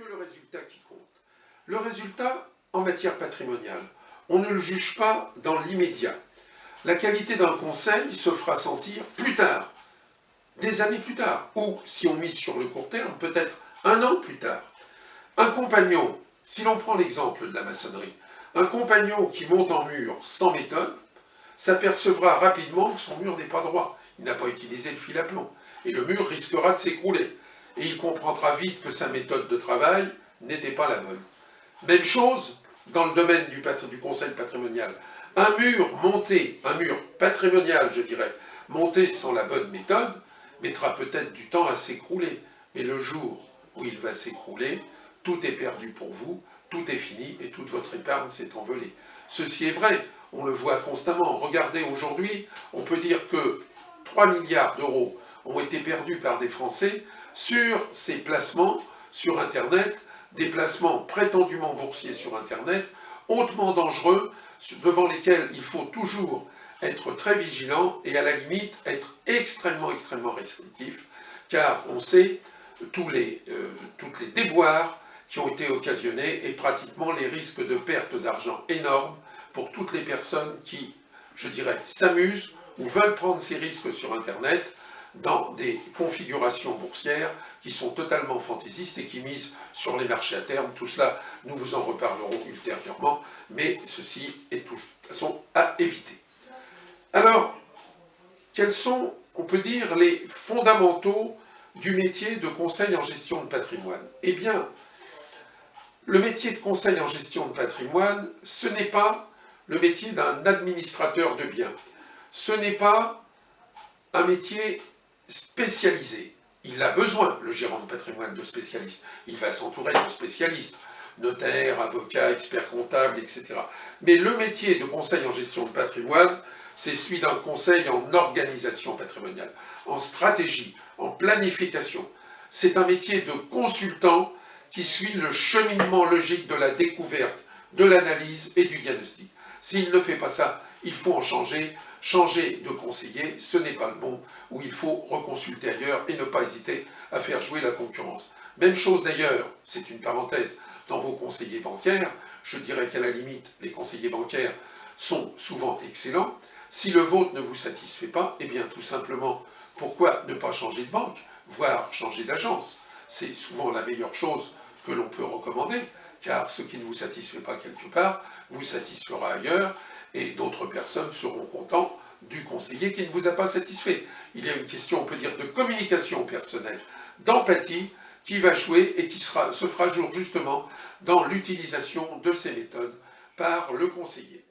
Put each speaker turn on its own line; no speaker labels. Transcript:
que le résultat qui compte. Le résultat, en matière patrimoniale, on ne le juge pas dans l'immédiat. La qualité d'un conseil se fera sentir plus tard, des années plus tard, ou, si on mise sur le court terme, peut-être un an plus tard. Un compagnon, si l'on prend l'exemple de la maçonnerie, un compagnon qui monte en mur sans méthode, s'apercevra rapidement que son mur n'est pas droit. Il n'a pas utilisé le fil à plomb. Et le mur risquera de s'écrouler. Et il comprendra vite que sa méthode de travail n'était pas la bonne. Même chose dans le domaine du conseil patrimonial. Un mur monté, un mur patrimonial, je dirais, monté sans la bonne méthode, mettra peut-être du temps à s'écrouler. Mais le jour où il va s'écrouler, tout est perdu pour vous, tout est fini et toute votre épargne s'est envolée. Ceci est vrai, on le voit constamment. Regardez aujourd'hui, on peut dire que 3 milliards d'euros ont été perdus par des Français sur ces placements sur Internet, des placements prétendument boursiers sur Internet, hautement dangereux, devant lesquels il faut toujours être très vigilant et à la limite être extrêmement restrictif, car on sait toutes les déboires qui ont été occasionnés et pratiquement les risques de perte d'argent énormes pour toutes les personnes qui, je dirais, s'amusent ou veulent prendre ces risques sur Internet dans des configurations boursières qui sont totalement fantaisistes et qui misent sur les marchés à terme. Tout cela, nous vous en reparlerons ultérieurement, mais ceci est de toute façon à éviter. Alors, quels sont, on peut dire, les fondamentaux du métier de conseil en gestion de patrimoine? Eh bien, le métier de conseil en gestion de patrimoine, ce n'est pas le métier d'un administrateur de biens. Ce n'est pas un métier spécialisé. Il a besoin, le gérant de patrimoine, de spécialistes. Il va s'entourer de spécialistes, notaires, avocats, experts comptables, etc. Mais le métier de conseil en gestion de patrimoine, c'est celui d'un conseil en organisation patrimoniale, en stratégie, en planification. C'est un métier de consultant qui suit le cheminement logique de la découverte, de l'analyse et du diagnostic. S'il ne fait pas ça, il faut en changer. Changer de conseiller, ce n'est pas le bon, où il faut reconsulter ailleurs et ne pas hésiter à faire jouer la concurrence. Même chose d'ailleurs, c'est une parenthèse, dans vos conseillers bancaires, je dirais qu'à la limite, les conseillers bancaires sont souvent excellents. Si le vôtre ne vous satisfait pas, eh bien tout simplement, pourquoi ne pas changer de banque, voire changer d'agence? C'est souvent la meilleure chose que l'on peut recommander, car ce qui ne vous satisfait pas quelque part, vous satisfera ailleurs, et d'autres personnes seront contents du conseiller qui ne vous a pas satisfait. Il y a une question, on peut dire, de communication personnelle, d'empathie, qui va jouer et qui se fera jour justement dans l'utilisation de ces méthodes par le conseiller.